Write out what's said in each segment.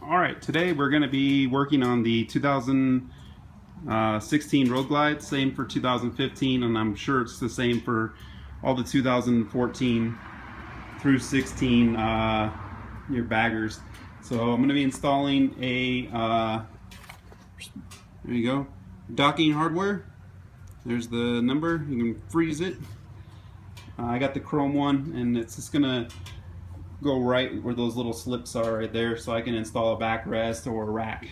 Alright, today we're going to be working on the 2016 Road Glide, same for 2015, and I'm sure it's the same for all the 2014 through 16 your baggers. So I'm going to be installing a, there you go, docking hardware. There's the number, you can freeze it. I got the chrome one, and it's just going to go right where those little slips are right there, so I can install a backrest or a rack.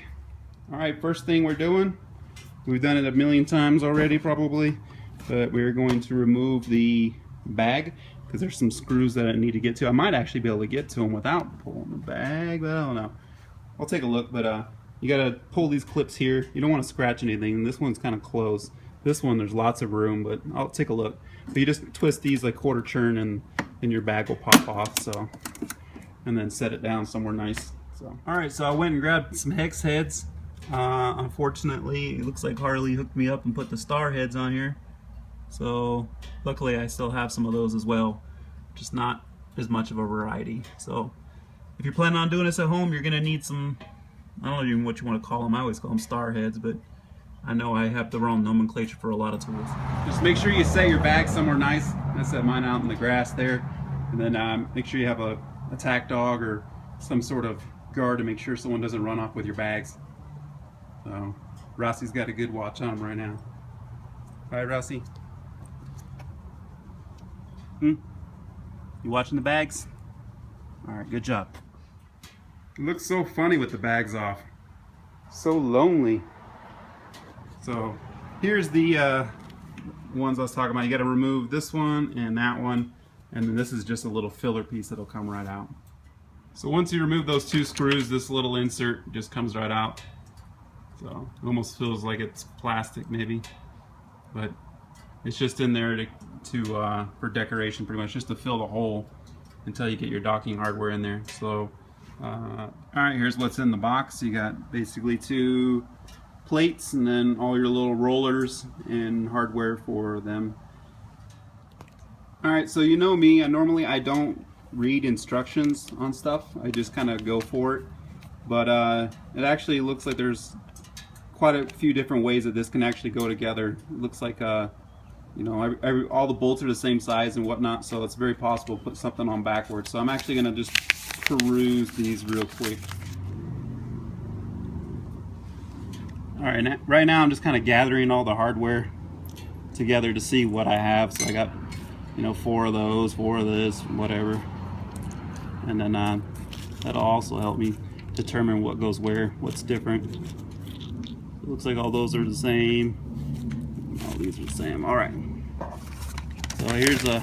Alright, first thing we're doing, we've done it a million times already probably, but we're going to remove the bag because there's some screws that I need to get to. I might actually be able to get to them without pulling the bag, but I don't know. I'll take a look, but you gotta pull these clips here. You don't want to scratch anything. This one's kind of closed. This one there's lots of room, but I'll take a look. But you just twist these like quarter turn and your bag will pop off, so, and then set it down somewhere nice. So alright, so I went and grabbed some hex heads. Unfortunately it looks like Harley hooked me up and put the star heads on here, so luckily I still have some of those as well, just not as much of a variety. So if you're planning on doing this at home, you're gonna need some, I don't know even what you want to call them. I always call them star heads, but I know I have the wrong nomenclature for a lot of tools. Just make sure you set your bag somewhere nice. I set mine out in the grass there, and then make sure you have a attack dog or some sort of guard to make sure someone doesn't run off with your bags. So Rossi's got a good watch on him right now. Alright, Rossi? You watching the bags? Alright, good job. It looks so funny with the bags off. So lonely. So here's the ones I was talking about. You got to remove this one and that one, and then this is just a little filler piece that'll come right out. So once you remove those two screws, this little insert just comes right out. So it almost feels like it's plastic maybe, but it's just in there for decoration, pretty much, just to fill the hole until you get your docking hardware in there. So alright, here's what's in the box. You got basically two plates and then all your little rollers and hardware for them. Alright, so you know me, normally I don't read instructions on stuff. I just kind of go for it. But it actually looks like there's quite a few different ways that this can actually go together. It looks like you know, all the bolts are the same size and whatnot, so it's very possible to put something on backwards. So I'm actually going to just peruse these real quick. Alright, right now I'm just kind of gathering all the hardware together to see what I have. So I got, you know, 4 of those, 4 of this, whatever. And then that'll also help me determine what goes where, what's different. It looks like all those are the same. All these are the same. Alright. So here's a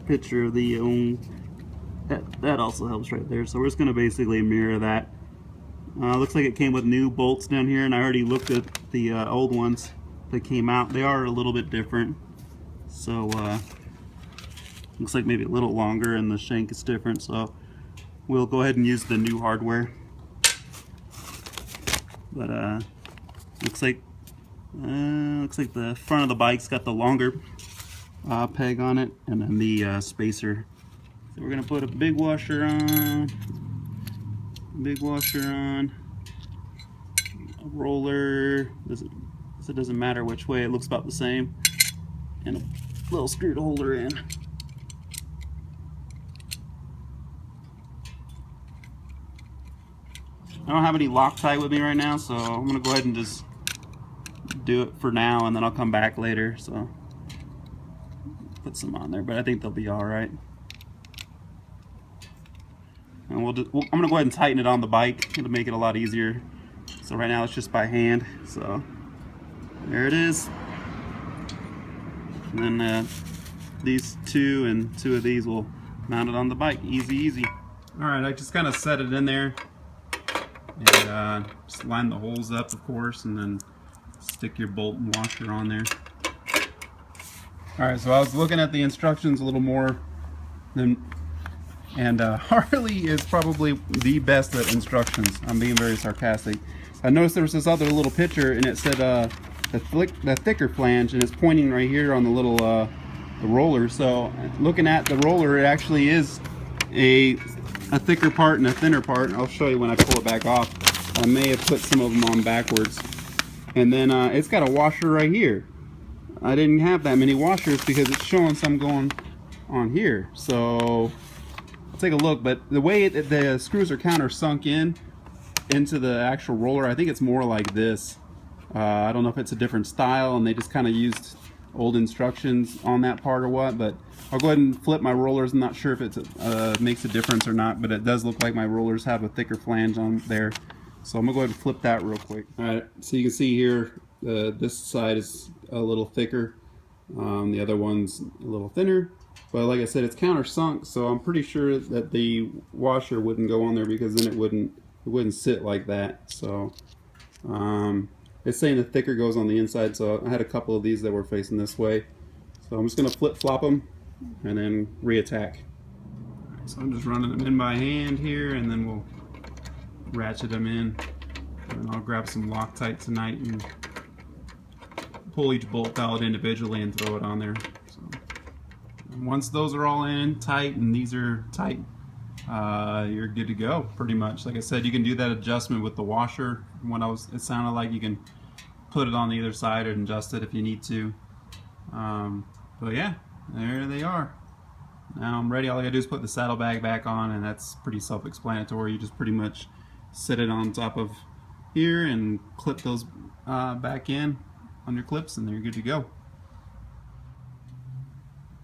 picture of the that also helps right there. So we're just going to basically mirror that. Looks like it came with new bolts down here, and I already looked at the old ones that came out. They are a little bit different. So looks like maybe a little longer, and the shank is different. So we'll go ahead and use the new hardware. But looks like the front of the bike's got the longer peg on it, and then the spacer. So we're gonna put a big washer on. A roller, so it doesn't matter which way, it looks about the same, and a little screw to hold her in. I don't have any Loctite with me right now, so I'm gonna go ahead and just do it for now, and then I'll come back later. So put some on there, but I think they'll be all right. And I'm going to go ahead and tighten it on the bike. It'll make it a lot easier. So right now it's just by hand. So there it is. And then these two and 2 of these will mount it on the bike. Easy, easy. Alright, I just kind of set it in there. And just line the holes up, of course, and then stick your bolt and washer on there. Alright, so I was looking at the instructions a little more than. And Harley is probably the best at instructions. I'm being very sarcastic. I noticed there was this other little picture, and it said the thicker flange, and it's pointing right here on the little the roller. So looking at the roller, it actually is a a thicker part and a thinner part. I'll show you when I pull it back off. I may have put some of them on backwards. And then it's got a washer right here. I didn't have that many washers because it's showing some going on here. So I'll take a look, but the way the screws are countersunk into the actual roller, I think it's more like this. I don't know if it's a different style and they just kind of used old instructions on that part or what, but I'll go ahead and flip my rollers. I'm not sure if it makes a difference or not, but it does look like my rollers have a thicker flange on there. So I'm gonna go ahead and flip that real quick. Alright, so you can see here, this side is a little thicker, the other one's a little thinner, but like I said, it's countersunk, so I'm pretty sure that the washer wouldn't go on there because then it wouldn't sit like that. So it's saying the thicker goes on the inside, so I had a couple of these that were facing this way. So I'm just gonna flip-flop them and then reattack. So I'm just running them in by hand here, and then we'll ratchet them in, and I'll grab some Loctite tonight and pull each bolt out individually and throw it on there. So once those are all in tight and these are tight, you're good to go pretty much. Like I said, you can do that adjustment with the washer. It sounded like you can put it on either side and adjust it if you need to. But yeah, there they are. Now I'm ready. All I gotta do is put the saddlebag back on, and that's pretty self-explanatory. You just pretty much sit it on top of here and clip those back in on your clips, and then you're good to go.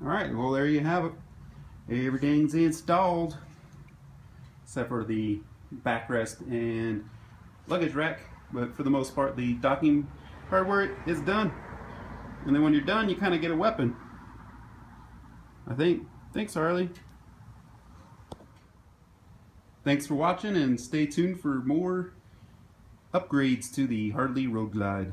Alright, well there you have it. Everything's installed except for the backrest and luggage rack, but for the most part the docking hardware is done. And then when you're done, you kind of get a weapon, I think. Thanks, Harley. Thanks for watching, and stay tuned for more upgrades to the Harley Road Glide.